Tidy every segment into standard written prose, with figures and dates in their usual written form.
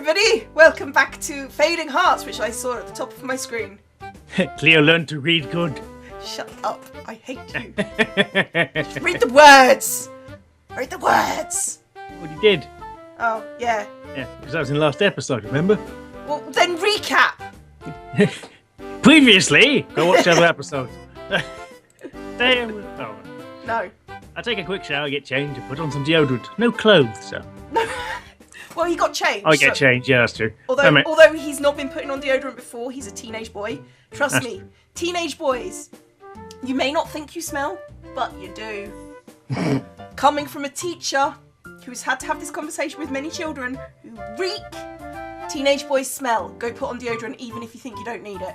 everybody! Welcome back to Fading Hearts, which I saw at the top of my screen. Cleo learned to read good. Shut up. I hate you. Read the words! Read the words! What you did? Oh, yeah. Yeah, because that was in the last episode, remember? Well, then recap! Previously! Go watch the other episodes. No. I take a quick shower, get changed, and put on some deodorant. No clothes, so. Well, he got changed. I get changed, yeah, that's true. Although he's not been putting on deodorant before, he's a teenage boy. Trust me, teenage boys, you may not think you smell, but you do. Coming from a teacher who's had to have this conversation with many children who reek, teenage boys smell. Go put on deodorant even if you think you don't need it.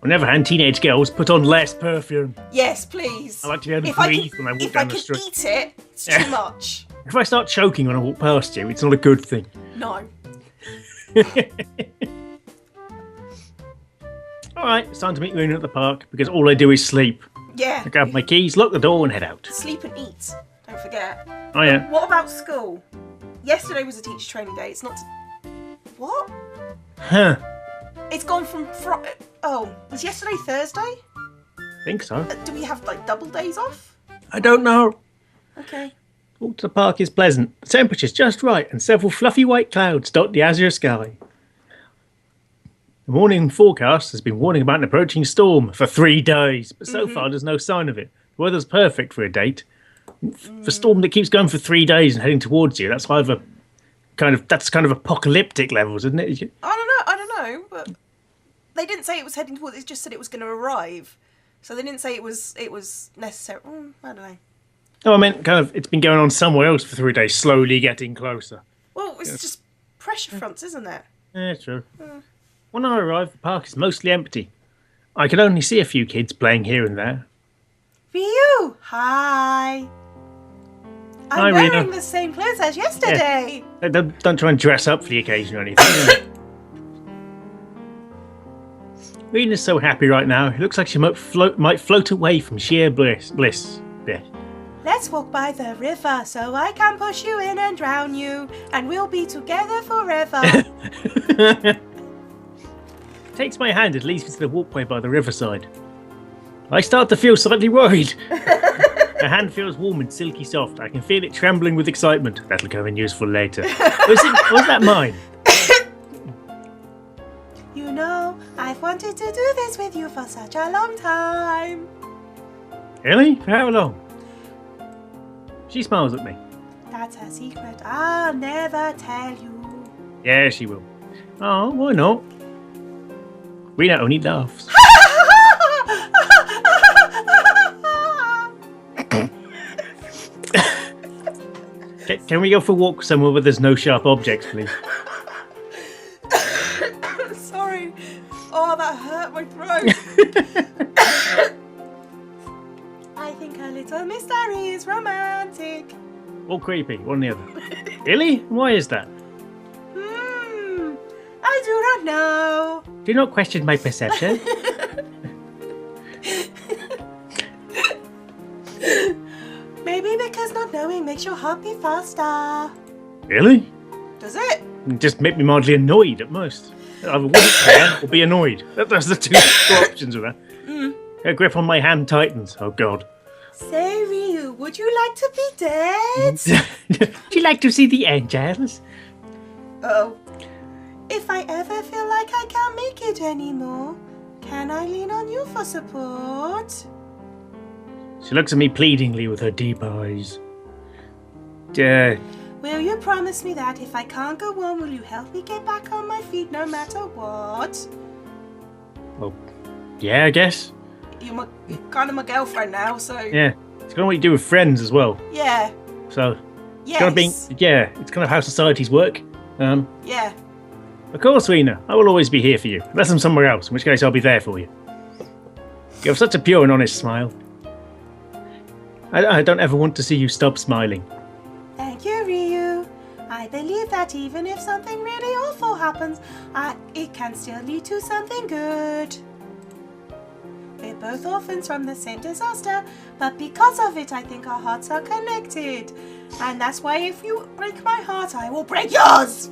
On the other hand, teenage girls put on less perfume. Yes, please. I like to be able to breathe when I walk down the street. If I can eat it, it's too much. If I start choking when I walk past you, it's not a good thing. No. Alright, it's time to meet Rena at the park, because all I do is sleep. Yeah. I grab my keys, lock the door and head out. Sleep and eat. Don't forget. Oh yeah. What about school? Yesterday was a teacher training day. It's not... What? Huh. It's gone from... was yesterday Thursday? I think so. Do we have, double days off? I don't know. Okay. Walk to the park is pleasant. The temperature's just right, and several fluffy white clouds dot the azure sky. The morning forecast has been warning about an approaching storm for 3 days, but so far there's no sign of it. The weather's perfect for a date. For a storm that keeps going for 3 days and heading towards you, that's either kind of apocalyptic levels, isn't it? I don't know, but they didn't say it was heading towards. It just said it was going to arrive, so they didn't say it was necessary. I don't know. Oh, I meant it's been going on somewhere else for 3 days, slowly getting closer. Well, it's just pressure fronts, isn't it? Yeah, true. When I arrived, the park is mostly empty. I could only see a few kids playing here and there. Ryu, hi. Hi, I'm wearing Rena. the same clothes as yesterday. Yeah. Don't try and dress up for the occasion or anything. Rena's so happy right now. It looks like she might float away from sheer bliss. Yeah. Let's walk by the river so I can push you in and drown you, and we'll be together forever. Takes my hand and leads me to the walkway by the riverside. I start to feel slightly worried. Her hand feels warm and silky soft. I can feel it trembling with excitement. That'll come in useful later. Was that mine? You know, I've wanted to do this with you for such a long time. Really? For how long? She smiles at me. That's her secret. I'll never tell you. Yeah, she will. Oh, why not? Rena only laughs. Can we go for a walk somewhere where there's no sharp objects, please? Sorry. Oh, that hurt my throat. I think a little mystery is romantic. Or creepy, one or the other. Really? Why is that? I do not know. Do not question my perception. Maybe because not knowing makes your heart beat faster. Really? Does it? Just make me mildly annoyed at most. I wouldn't care or be annoyed. That's the two options of that. Her grip on my hand tightens. Oh, God. Say, Ryu, would you like to be dead? Would you like to see the angels? Oh. If I ever feel like I can't make it anymore, can I lean on you for support? She looks at me pleadingly with her deep eyes. Will you promise me that if I can't go on, will you help me get back on my feet no matter what? Well, yeah, I guess. You're kind of my girlfriend now, so... Yeah, it's kind of what you do with friends as well. Yeah. So, yes. It's kind of how societies work. Yeah. Of course, Rena, I will always be here for you, unless I'm somewhere else, in which case I'll be there for you. You have such a pure and honest smile. I don't ever want to see you stop smiling. Thank you, Ryu. I believe that even if something really awful happens, it can still lead to something good. We're both orphans from the same disaster, but because of it, I think our hearts are connected. And that's why if you break my heart, I will break yours!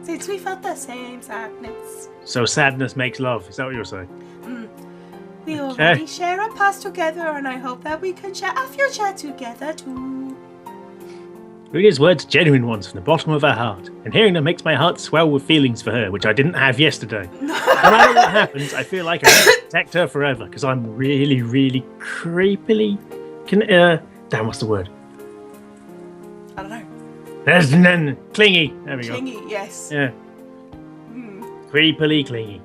Since we felt the same sadness. So sadness makes love, is that what you're saying? We already share a past together, and I hope that we can share a future together too. Rita's words are genuine ones from the bottom of her heart, and hearing them makes my heart swell with feelings for her, which I didn't have yesterday. No matter what happens, I feel like I can protect her forever, because I'm really, really creepily... damn, what's the word? I don't know. There's none. Clingy. There we go. Clingy, yes. Yeah. Creepily clingy.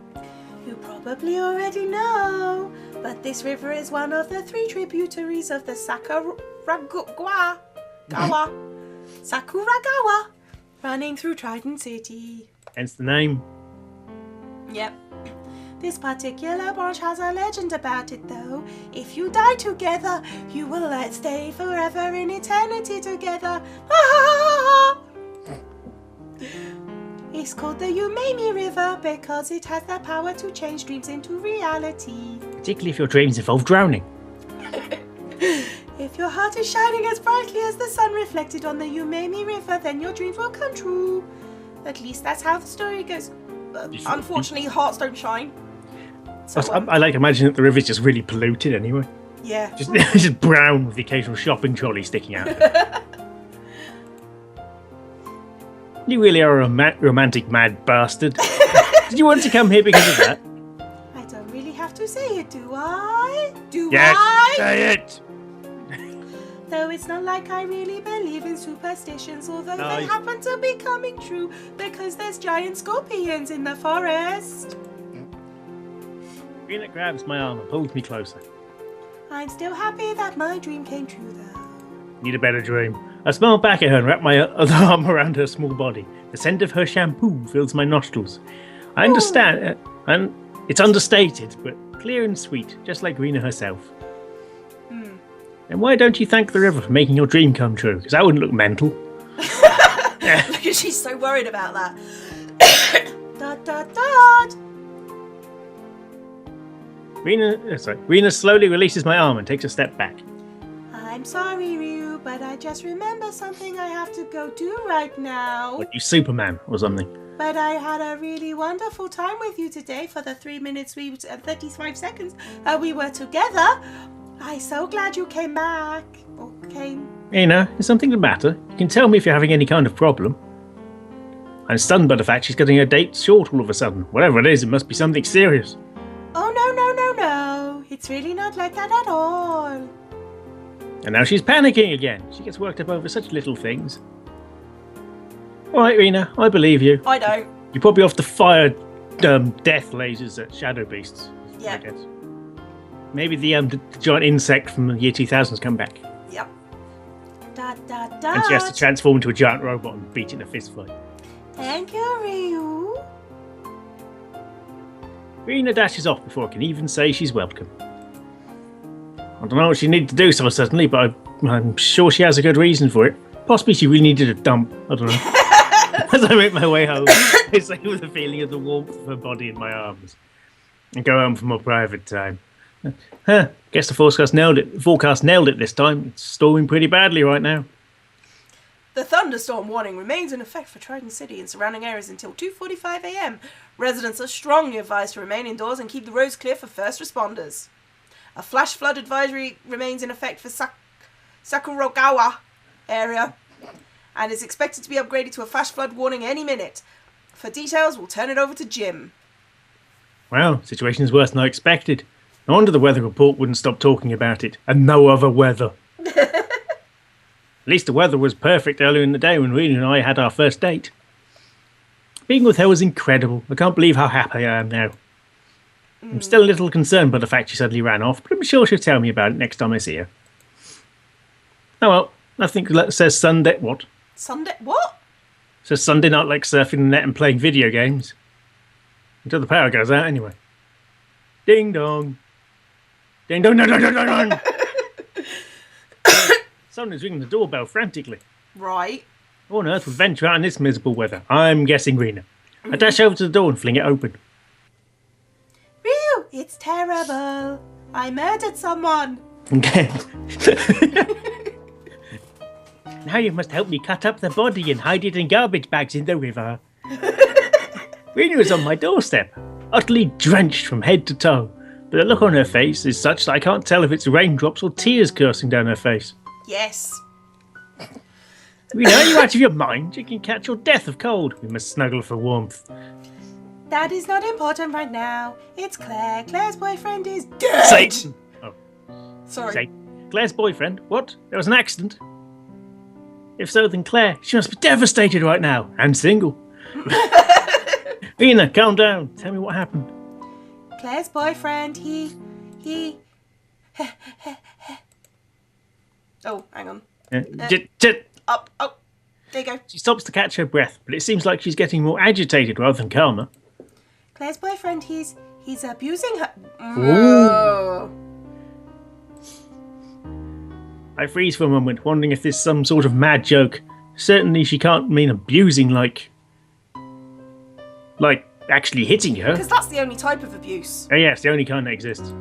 You probably already know, but this river is one of the 3 tributaries of the Sakuragawa, running through Trident City. Hence the name. Yep. This particular branch has a legend about it, though. If you die together, you will stay forever in eternity together. It's called the Umemi River because it has the power to change dreams into reality. Particularly if your dreams involve drowning. If your heart is shining as brightly as the sun reflected on the Umemi River, then your dreams will come true. At least that's how the story goes. Unfortunately, hearts don't shine. So, I like to imagine that the river's just really polluted anyway. Yeah. Just brown with the occasional shopping trolley sticking out. You really are a romantic mad bastard. Did you want to come here because of that? I don't really have to say it, do I? Yes, say it! Though it's not like I really believe in superstitions, although they happen to be coming true because there's giant scorpions in the forest. Rena grabs my arm and pulls me closer. I'm still happy that my dream came true, though. Need a better dream. I smile back at her and wrap my other arm around her small body. The scent of her shampoo fills my nostrils. I understand, and it's understated, but clear and sweet, just like Rena herself. And why don't you thank the river for making your dream come true? Because that wouldn't look mental. Look, she's so worried about that. Dot, dot, dot. Rena slowly releases my arm and takes a step back. I'm sorry, Ryu, but I just remember something I have to go do right now. What, you Superman or something? But I had a really wonderful time with you today for the 3 minutes and 35 seconds we were together. I'm so glad you came back. Or came. Rena, is something the matter? You can tell me if you're having any kind of problem. I'm stunned by the fact she's getting her date short all of a sudden. Whatever it is, it must be something serious. Oh, no. It's really not like that at all. And now she's panicking again. She gets worked up over such little things. All right, Rena, I believe you. I don't. You're probably off to fire death lasers at shadow beasts. Yeah. I guess. Maybe the giant insect from the year 2000's come back. Yep. Dot, dot, And dot. she has to transform into a giant robot and beat it in a fist fight. Thank you, Ryu. Rena dashes off before I can even say she's welcome. I don't know what she needed to do so suddenly, but I'm sure she has a good reason for it. Possibly she really needed a dump. I don't know. As I make my way home, I say with the feeling of the warmth of her body in my arms. And go home for more private time. Guess the forecast nailed it this time. It's storming pretty badly right now. The thunderstorm warning remains in effect for Trident City and surrounding areas until 2:45 a.m. Residents are strongly advised to remain indoors and keep the roads clear for first responders. A flash flood advisory remains in effect for Sakuragawa area and is expected to be upgraded to a flash flood warning any minute. For details, we'll turn it over to Jim. Well, situation is worse than I expected. No wonder the weather report wouldn't stop talking about it. And no other weather. At least the weather was perfect earlier in the day when Rena and I had our first date. Being with her was incredible. I can't believe how happy I am now. I'm still a little concerned by the fact she suddenly ran off, but I'm sure she'll tell me about it next time I see her. Oh well, I think it says Sunday... What? Sunday... What? It says Sunday night like surfing the net and playing video games. Until the power goes out anyway. Ding dong. Ding dong, dong, dong, dong, dong, dong. Someone's ringing the doorbell frantically. Right. Who on earth would venture out in this miserable weather? I'm guessing Rena. I dash over to the door and fling it open. Ryu, it's terrible. I murdered someone. Now you must help me cut up the body and hide it in garbage bags in the river. Rena is on my doorstep, utterly drenched from head to toe, but the look on her face is such that I can't tell if it's raindrops or tears coursing down her face. Yes. Rena, are you out of your mind? You can catch your death of cold. We must snuggle for warmth. That is not important right now. It's Claire. Claire's boyfriend is dead. Satan! Oh, Sorry. Satan. Claire's boyfriend? What? There was an accident? If so, then Claire, she must be devastated right now, and single. Rena, calm down. Tell me what happened. Claire's boyfriend, he... Oh, hang on. Up. Oh, there you go. She stops to catch her breath, but it seems like she's getting more agitated rather than calmer. Claire's boyfriend, he's abusing her. Ooh. I freeze for a moment, wondering if this is some sort of mad joke. Certainly she can't mean abusing like actually hitting her. Because that's the only type of abuse. Oh yeah, it's the only kind that exists.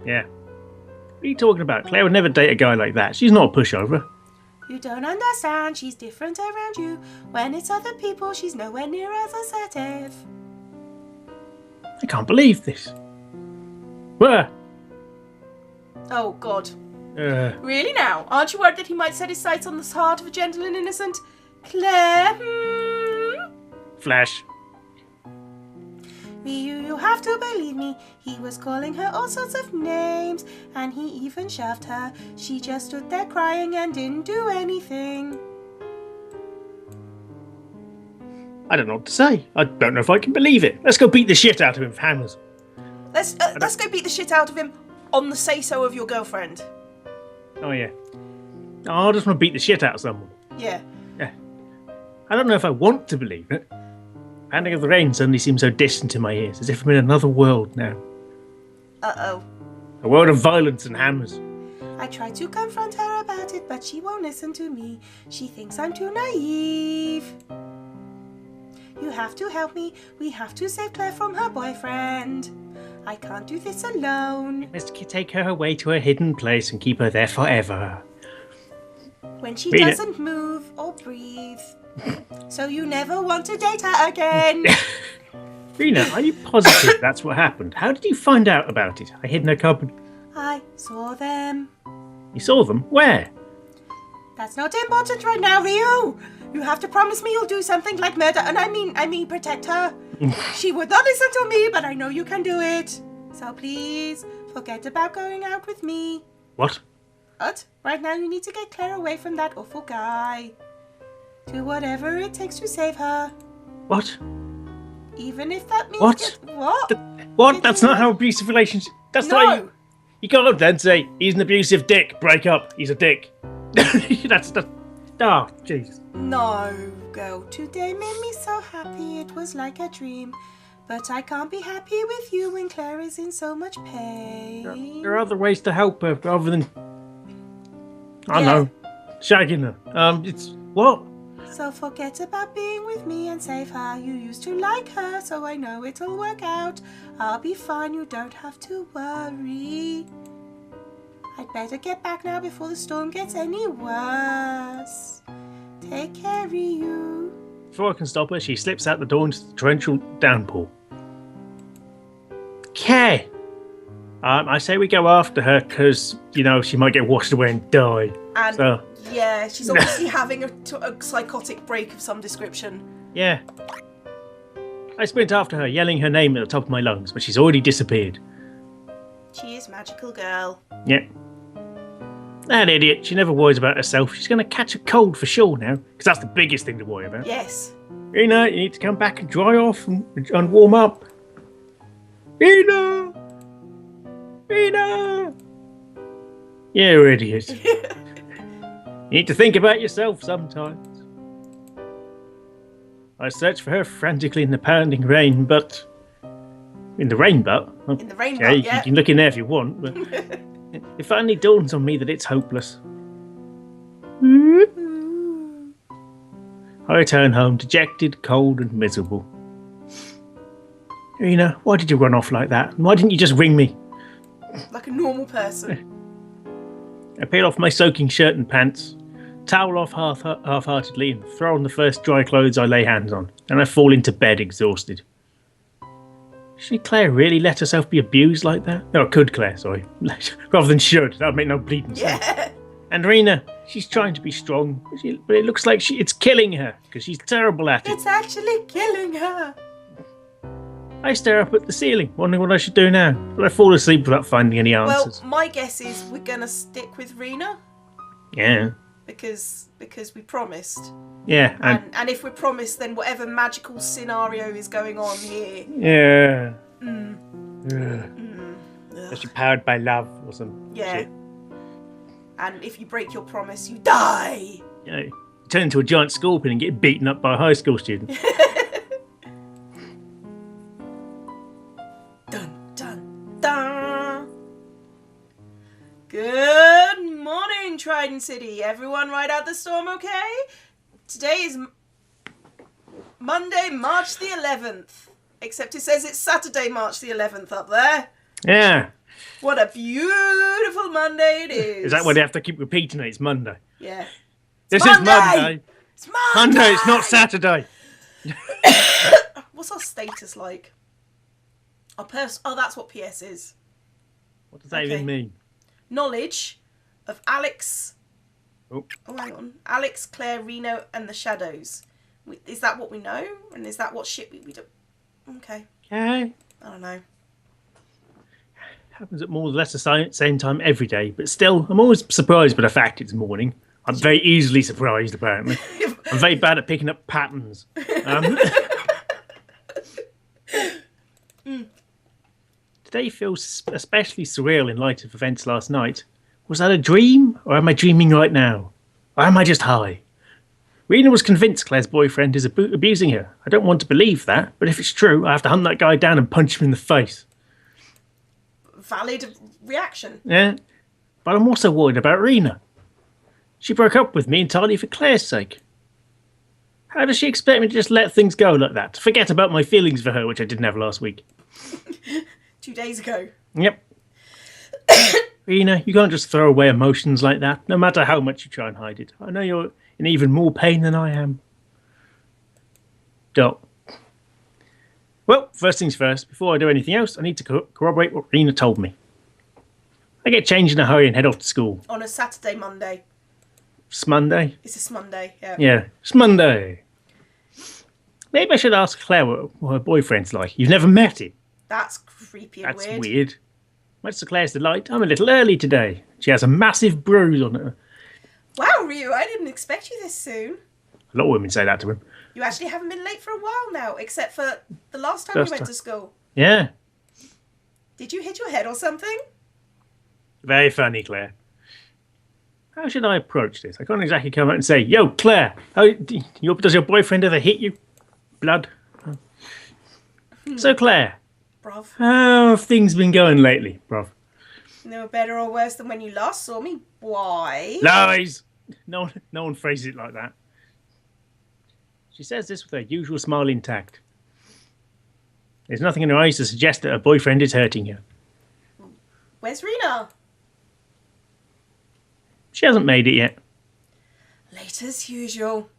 Yeah. What are you talking about? Claire would never date a guy like that. She's not a pushover. You don't understand. She's different around you. When it's other people, she's nowhere near as assertive. I can't believe this. Where? Oh, God. Really now? Aren't you worried that he might set his sights on the heart of a gentle and innocent Claire? Flash. You have to believe me. He was calling her all sorts of names, and he even shoved her. She just stood there crying and didn't do anything. I don't know what to say. I don't know if I can believe it. Let's go beat the shit out of him for hammers. Let's go beat the shit out of him on the say-so of your girlfriend. Oh, yeah. Oh, I just want to beat the shit out of someone. Yeah. Yeah. I don't know if I want to believe it. Pounding of the rain suddenly seems so distant in my ears, as if I'm in another world now. Uh-oh. A world of violence and hammers. I try to confront her about it, but she won't listen to me. She thinks I'm too naive. You have to help me. We have to save Claire from her boyfriend. I can't do this alone. Let's take her away to a hidden place and keep her there forever. When she doesn't move or breathe. So you never want to date her again. Rena, are you positive that's what happened? How did you find out about it? I hid in her cupboard. I saw them. You saw them? Where? That's not important right now, Rio. You have to promise me you'll do something like murder, and I mean protect her. She would not listen to me, but I know you can do it. So please, forget about going out with me. What? What? Right now you need to get Claire away from that awful guy. Do whatever it takes to save her. What? Even if that means... What? What? What? That's not how abusive relationship... That's not... You go up there and say, he's an abusive dick. Break up. He's a dick. That's... Oh, jeez. No, girl. Today made me so happy. It was like a dream. But I can't be happy with you when Claire is in so much pain. There are other ways to help her rather than... I know. Shagging her. It's... What? So forget about being with me and save her. You used to like her, so I know it'll work out. I'll be fine, you don't have to worry. I'd better get back now before the storm gets any worse. Take care, Ryu. Before I can stop her, she slips out the door into the torrential downpour. Okay. I say we go after her because, you know, she might get washed away and die. And so. Yeah, she's obviously having a psychotic break of some description. Yeah. I sprint after her, yelling her name at the top of my lungs, but she's already disappeared. She is magical girl. Yeah. That idiot, she never worries about herself. She's going to catch a cold for sure now, because that's the biggest thing to worry about. Yes. Rena, you need to come back and dry off and warm up. Rena! Rena! You idiot. You need to think about yourself sometimes. I search for her frantically in the pounding rain, but... In the rain butt? In the rain okay, butt, yeah. You can look in there if you want, but... It finally dawns on me that it's hopeless. I return home dejected, cold and miserable. Rena, why did you run off like that? Why didn't you just ring me? Like a normal person. I peel off my soaking shirt and pants, towel off half-heartedly, and throw on the first dry clothes I lay hands on, and I fall into bed exhausted. Should Claire really let herself be abused like that? No, could Claire, sorry. Rather than should. That would make no bleeding sense. Yeah. And Rena, she's trying to be strong, but it looks like it's killing her, because she's terrible at it. It's actually killing her. I stare up at the ceiling, wondering what I should do now, but I fall asleep without finding any answers. Well, my guess is we're going to stick with Rena. Yeah. Because we promised. Yeah. And if we're promised, then whatever magical scenario is going on here. Yeah. Ugh. Actually powered by love or some shit. And if you break your promise, you die. Yeah. You turn into a giant scorpion and get beaten up by a high school student. Dun, dun, dun. Good morning, Trident City. Everyone ride out the storm okay? Today is Monday, March the 11th. Except it says it's Saturday, March the 11th up there. Yeah. What a beautiful Monday it is. Is that why they have to keep repeating it? It's Monday. Yeah. This Monday! is Monday. It's Monday! Monday, it's not Saturday. What's our status like? Oh, that's what PS is. What does that even mean? Knowledge of Alex. Oh, hang on. Alex, Claire, Reno, and the Shadows. Is that what we know? And is that what shit we do? Okay. Okay. I don't know. Happens at more or less the same time every day, but still, I'm always surprised by the fact it's morning. I'm very easily surprised, apparently. I'm very bad at picking up patterns. Today feels especially surreal in light of events last night. Was that a dream, or am I dreaming right now? Or am I just high? Rena was convinced Claire's boyfriend is abusing her. I don't want to believe that, but if it's true, I have to hunt that guy down and punch him in the face. Valid reaction. Yeah, but I'm also worried about Rena. She broke up with me entirely for Claire's sake. How does she expect me to just let things go like that? To forget about my feelings for her, which I didn't have last week. 2 days ago. Yep. Rena, you can't just throw away emotions like that, no matter how much you try and hide it. I know you're in even more pain than I am. Dot. Well, first things first, before I do anything else, I need to corroborate what Rena told me. I get changed in a hurry and head off to school. On a Saturday, Monday. Smunday? It's a Smunday, yeah. Yeah, Smunday. Maybe I should ask Claire what her boyfriend's like. You've never met him. That's creepy and That's weird. weird. Much to Claire's delight, I'm a little early today. She has a massive bruise on her. Wow, Ryu, I didn't expect you this soon. A lot of women say that to him. You actually haven't been late for a while now, except for the last time you went to school. Yeah. Did you hit your head or something? Very funny, Claire. How should I approach this? I can't exactly come out and say, "Yo, Claire, does your boyfriend ever hit you? Blood?" So, Claire, Bruv. how have things been going lately, bruv? They were better or worse than when you last saw me. Why? Lies! No one phrases it like that. She says this with her usual smile intact. There's nothing in her eyes to suggest that her boyfriend is hurting her. Where's Rena? She hasn't made it yet. Late as usual.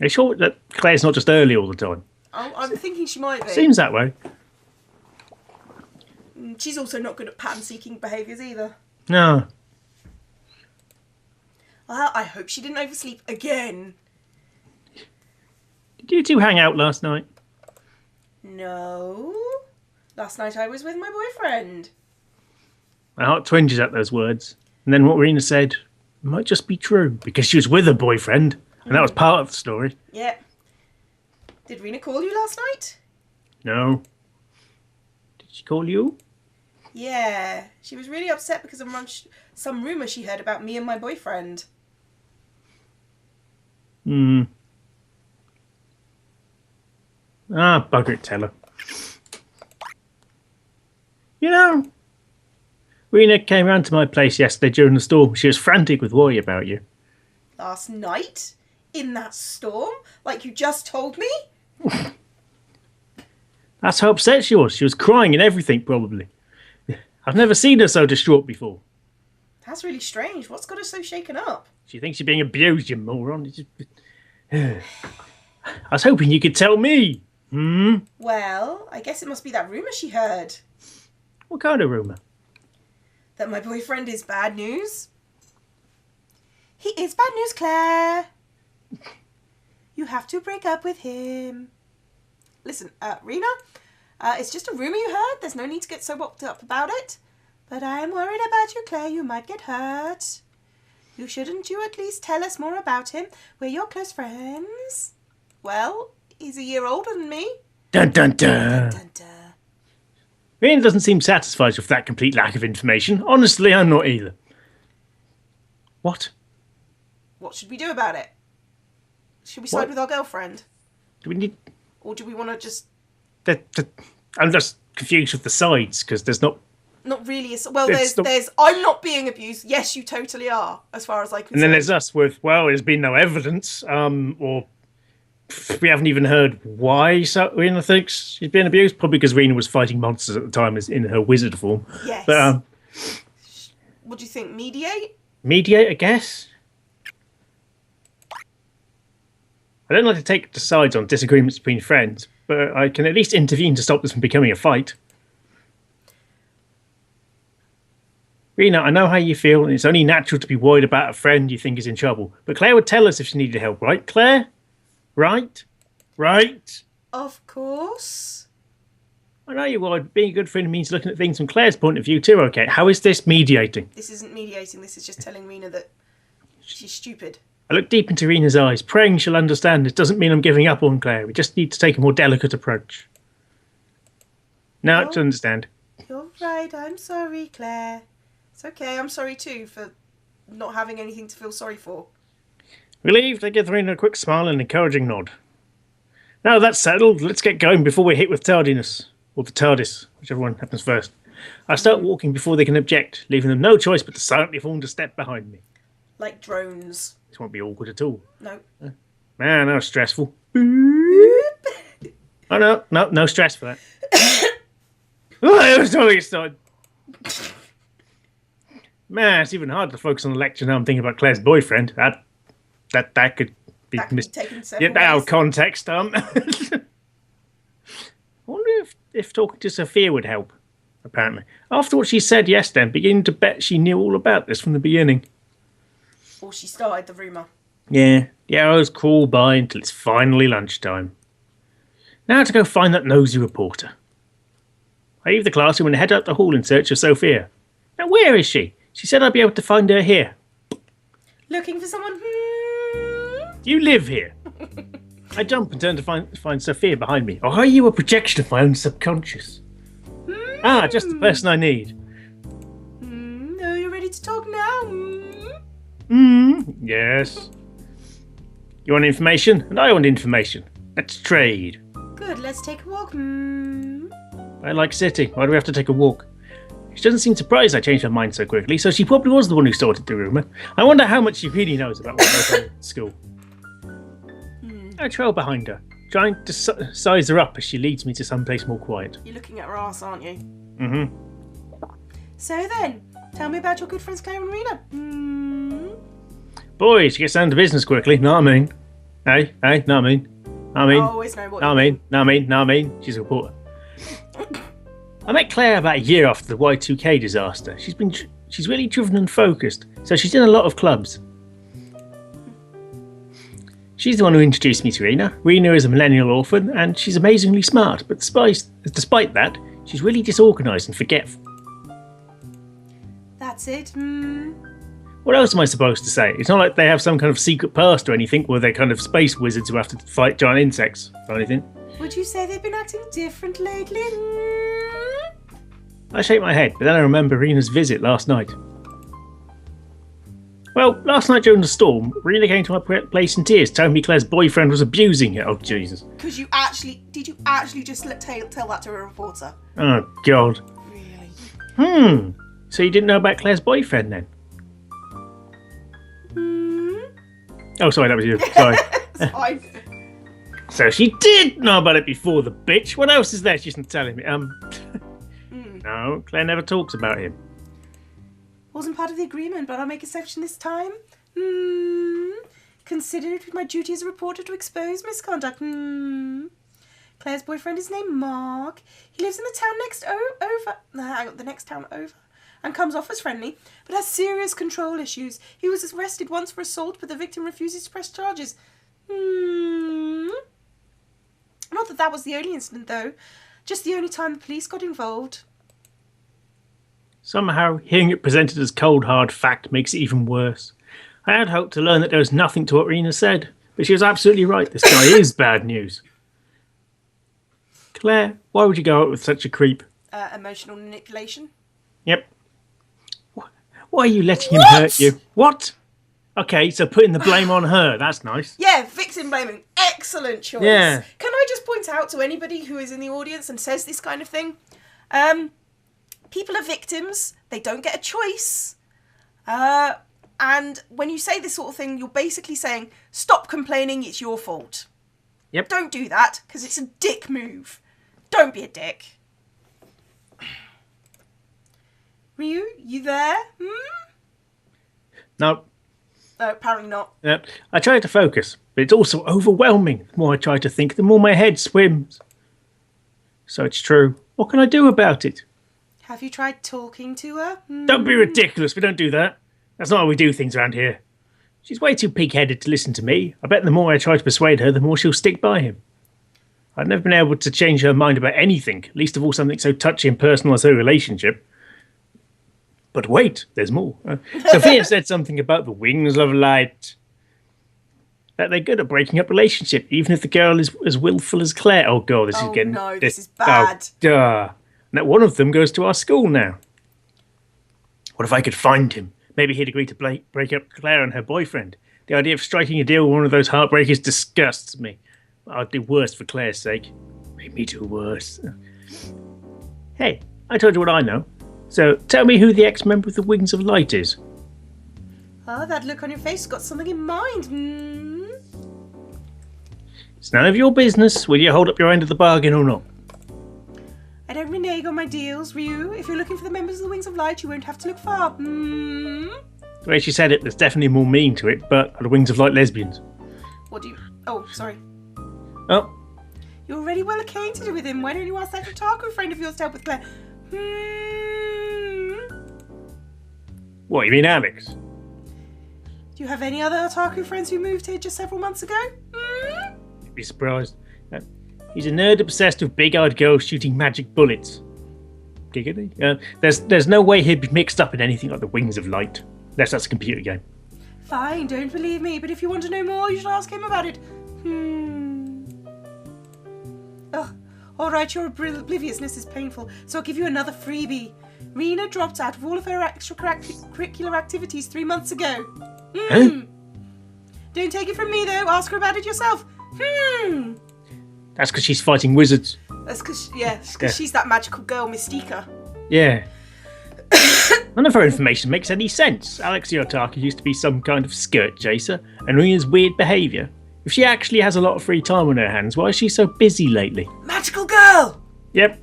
Are you sure that Claire's not just early all the time? I'm thinking she might be. Seems that way. She's also not good at pattern-seeking behaviours either. No. Well, I hope she didn't oversleep again. Did you two hang out last night? No. Last night I was with my boyfriend. My heart twinges at those words. And then what Rena said might just be true, because she was with her boyfriend, and that was part of the story. Yeah. Did Rena call you last night? No. Did she call you? Yeah. She was really upset because of some rumour she heard about me and my boyfriend. Ah, bugger it, tell her. You know, Rena came round to my place yesterday during the storm. She was frantic with worry about you. Last night? In that storm? Like you just told me? That's how upset she was. She was crying and everything, probably. I've never seen her so distraught before. That's really strange. What's got her so shaken up? She thinks she's being abused, you moron. I was hoping you could tell me. Well, I guess it must be that rumour she heard. What kind of rumour? That my boyfriend is bad news. He is bad news, Claire. You have to break up with him. Listen, Rena, it's just a rumour you heard. There's no need to get so worked up about it. But I'm worried about you, Claire. You might get hurt. Shouldn't you at least tell us more about him? We're your close friends. Well, he's a year older than me. Dun dun dun. Dun, dun, dun. Rena doesn't seem satisfied with that complete lack of information. Honestly, I'm not either. What? What should we do about it? Should we side with our girlfriend? Do we need... Or do we want to just... I'm just confused with the sides, because there's not... Not really. Well, there's I'm not being abused. Yes, you totally are, as far as I can. And then there's us with, well, there's been no evidence, or we haven't even heard why Rena thinks she's been abused. Probably because Rena was fighting monsters at the time in her wizard form. Yes. But what do you think? Mediate? Mediate, I guess. I don't like to take the sides on disagreements between friends, but I can at least intervene to stop this from becoming a fight. Rena, I know how you feel, and it's only natural to be worried about a friend you think is in trouble. But Claire would tell us if she needed help, right, Claire? Right? Right? Of course. I know you would. Being a good friend means looking at things from Claire's point of view too, okay? How is this mediating? This isn't mediating, this is just telling Rena that she's stupid. I look deep into Rena's eyes, praying she'll understand. It doesn't mean I'm giving up on Claire. We just need to take a more delicate approach. Now to understand. You're right, I'm sorry, Claire. It's okay, I'm sorry too for not having anything to feel sorry for. Relieved, I give Rena a quick smile and encouraging nod. Now that's settled, let's get going before we're hit with tardiness. Or the TARDIS, whichever one happens first. I start walking before they can object, leaving them no choice but to silently form a step behind me. Like drones. This won't be awkward at all. No. Man, that was stressful. Oh no stress for that. Oh, it was totally started. Man, it's even harder to focus on the lecture now I'm thinking about Claire's boyfriend. That could be taken several ways. out of context. I wonder if talking to Sophia would help, apparently. After what she said yesterday, I'm beginning to bet she knew all about this from the beginning. Or she started the rumour. Yeah, the arrows crawl by until it's finally lunchtime. Now to go find that nosy reporter. I leave the classroom and head out the hall in search of Sophia. Now where is she? She said I'd be able to find her here. Looking for someone? You live here. I jump and turn to find Sophia behind me. Or are you a projection of my own subconscious? Ah, just the person I need. Are you ready to talk now? Yes. You want information? And I want information. Let's trade. Good, let's take a walk. I like sitting. Why do we have to take a walk? She doesn't seem surprised I changed her mind so quickly, so she probably was the one who started the rumour. I wonder how much she really knows about what goes on at school. I trail behind her, trying to size her up as she leads me to someplace more quiet. You're looking at her ass, aren't you? Mm-hmm. So then, tell me about your good friends Claire and Rena. Boy, she gets down to business quickly, know what I mean? Hey, know what I mean? I always know what you mean. Know what I mean? She's a reporter. I met Claire about a year after the Y2K disaster. She's really driven and focused, so she's in a lot of clubs. She's the one who introduced me to Rena. Rena is a millennial orphan, and she's amazingly smart, but despite that, she's really disorganised and forgetful. That's it. What else am I supposed to say? It's not like they have some kind of secret past or anything where they're kind of space wizards who have to fight giant insects or anything. Would you say they've been acting different lately? I shake my head, but then I remember Rena's visit last night. Well, last night during the storm, Rena came to my place in tears, telling me Claire's boyfriend was abusing her. Oh, Jesus. Did you actually just tell that to a reporter? Oh, God. Really? So you didn't know about Claire's boyfriend then? Oh, sorry, that was you. Sorry. It's fine. So she did know about it before, the bitch. What else is there she's not telling me? No, Claire never talks about him. Wasn't part of the agreement, but I'll make a exception this time. Consider it my duty as a reporter to expose misconduct. Claire's boyfriend is named Mark. He lives in the town the next town over, and comes off as friendly, but has serious control issues. He was arrested once for assault, but the victim refuses to press charges. Not that was the only incident, though. Just the only time the police got involved. Somehow, hearing it presented as cold, hard fact makes it even worse. I had hoped to learn that there was nothing to what Rena said, but she was absolutely right. This guy is bad news. Claire, why would you go out with such a creep? Emotional manipulation. Yep. Why are you letting him hurt you? What? Okay, so putting the blame on her. That's nice. Yeah, victim blaming. Excellent choice. Yeah. Can I just point out to anybody who is in the audience and says this kind of thing? People are victims. They don't get a choice. And when you say this sort of thing, you're basically saying, stop complaining, it's your fault. Yep. Don't do that, because it's a dick move. Don't be a dick. Ryu, you there? No. No, apparently not. Yep. I try to focus, but it's also overwhelming. The more I try to think, the more my head swims. So it's true. What can I do about it? Have you tried talking to her? Don't be ridiculous. We don't do that. That's not how we do things around here. She's way too pig-headed to listen to me. I bet the more I try to persuade her, the more she'll stick by him. I've never been able to change her mind about anything, least of all something so touchy and personal as her relationship. But wait, there's more. Sophia said something about the wings of light. That they're good at breaking up relationship, even if the girl is as willful as Claire. Oh god, this is getting... no, this is bad. Oh, duh. And that one of them goes to our school now. What if I could find him? Maybe he'd agree to break up Claire and her boyfriend. The idea of striking a deal with one of those heartbreakers disgusts me. I'd do worse for Claire's sake. Make me do worse. Hey, I told you what I know. So tell me who the ex-member of the Wings of Light is. Oh, that look on your face has got something in mind. It's none of your business whether you hold up your end of the bargain or not. I don't renege on my deals, Ryu. If you're looking for the members of the Wings of Light, you won't have to look far. The way she said it, there's definitely more meaning to it, but are the Wings of Light lesbians? What do you... Oh, sorry. Oh. You're already well acquainted with him. Why don't you ask that otaku friend of yours to help with Claire? What, you mean Alex? Do you have any other otaku friends who moved here just several months ago? You'd be surprised. He's a nerd obsessed with big-eyed girls shooting magic bullets. Giggity. There's no way he'd be mixed up in anything like the Wings of Light. Unless that's a computer game. Fine, don't believe me, but if you want to know more, you should ask him about it. Ugh. Alright, your obliviousness is painful, so I'll give you another freebie. Rena dropped out of all of her extracurricular activities 3 months ago. Huh? Don't take it from me, though. Ask her about it yourself. That's because she's fighting wizards. That's because she's that magical girl, Mystica. Yeah. None of her information makes any sense. Alex the Otaku used to be some kind of skirt chaser, and Rena's weird behaviour. If she actually has a lot of free time on her hands, why is she so busy lately? Magical girl! Yep.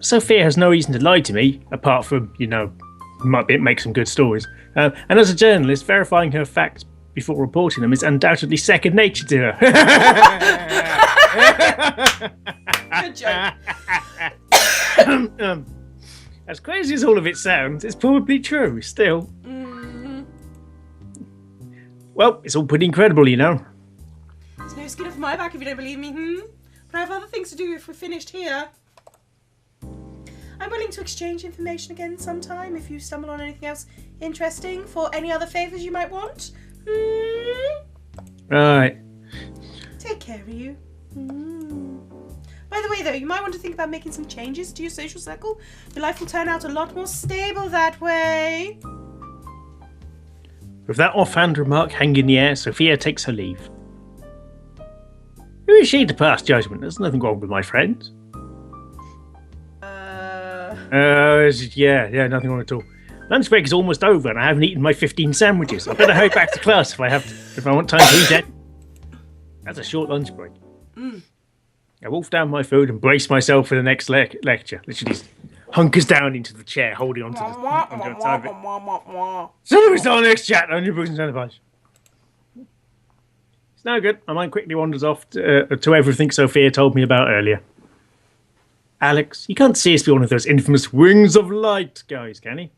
Sophia has no reason to lie to me, apart from, might make some good stories. And as a journalist, verifying her facts before reporting them is undoubtedly second nature to her. Good joke. As crazy as all of it sounds, it's probably true, still. Well, it's all pretty incredible, There's no skin off my back if you don't believe me, But I have other things to do if we're finished here. I'm willing to exchange information again sometime if you stumble on anything else interesting for any other favours you might want. Right. Take care of you. By the way, though, you might want to think about making some changes to your social circle. Your life will turn out a lot more stable that way. With that offhand remark hanging in the air, Sophia takes her leave. Who is she to pass judgment? There's nothing wrong with my friends. Yeah, nothing wrong at all. Lunch break is almost over and I haven't eaten my 15 sandwiches. I better hurry back to class if I want time to eat it. That's a short lunch break. Mm. I wolf down my food and brace myself for the next lecture. Literally hunkers down into the chair, holding onto the side of it. So it's our next chat on your books and page. It's no good. My mind quickly wanders off to everything Sophia told me about earlier. Alex, you can't see us be one of those infamous wings of light guys, can he?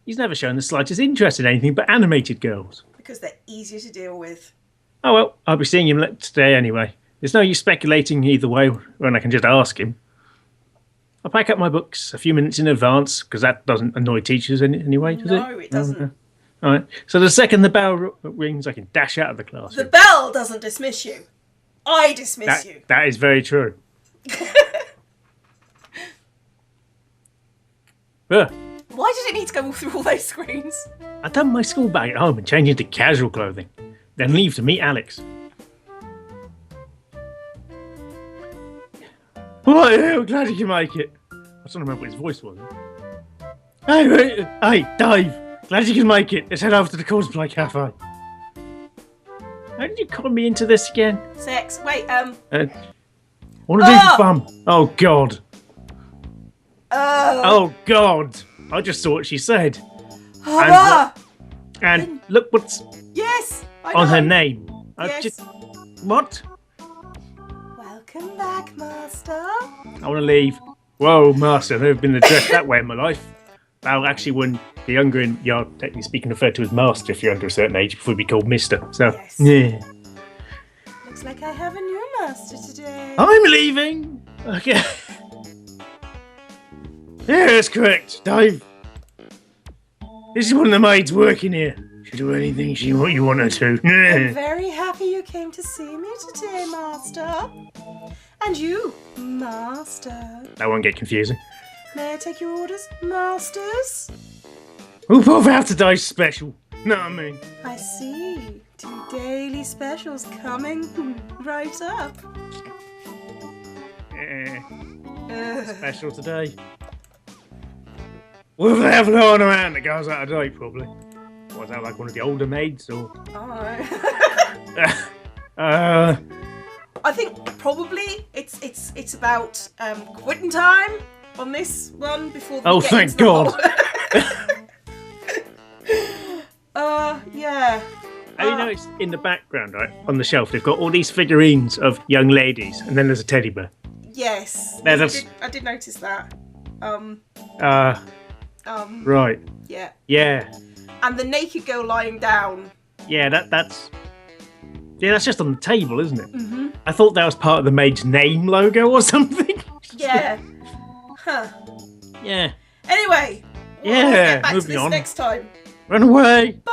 He's never shown the slightest interest in anything but animated girls. Because they're easier to deal with. Oh well, I'll be seeing him today anyway. There's no use speculating either way when I can just ask him. I'll pack up my books a few minutes in advance, because that doesn't annoy teachers anyway, does it? No, it doesn't. Okay. All right. So the second the bell rings, I can dash out of the classroom. The bell doesn't dismiss you. I dismiss you. That is very true. Why did it need to go through all those screens? I dump my school bag at home and change into casual clothing, then leave to meet Alex. Oh, glad you can make it. I don't remember what his voice was. Hey, Dave. Glad you can make it. Let's head over to the cosplay cafe. How did you con me into this again? Sex. Wait, want to do for fun. Oh, God. Oh, God. I just saw what she said. And look what's on her name. Yes. What? Welcome back, Master. I want to leave. Whoa, Master, I've never been addressed that way in my life. Well, actually, when you're younger and you're technically speaking referred to as Master if you're under a certain age before you be called Mister. So, yes. Yeah. Looks like I have a new Master today. I'm leaving. Okay. Yeah, that's correct, Dave. This is one of the maids working here. She'll do anything you want her to. I'm very happy you came to see me today, Master. And you, Master. That won't get confusing. May I take your orders, Masters? We'll both have today's special. Know what I mean? I see. 2 daily specials coming right up. Special today. What if they have no one around that goes out of date, probably? Was that like one of the older maids, or? Oh. I think probably it's about quitting time on this one before. Oh, thank God! Yeah. Have you noticed in the background, right, on the shelf, they've got all these figurines of young ladies, and then there's a teddy bear. Yes. I did notice that. Right. Yeah. Yeah. And the naked girl lying down. Yeah, that's just on the table, isn't it? Mm-hmm. I thought that was part of the maid's name logo or something. Yeah. Huh. Yeah. Anyway. Yeah. We'll get back to moving this on. next time. Run away. Bye.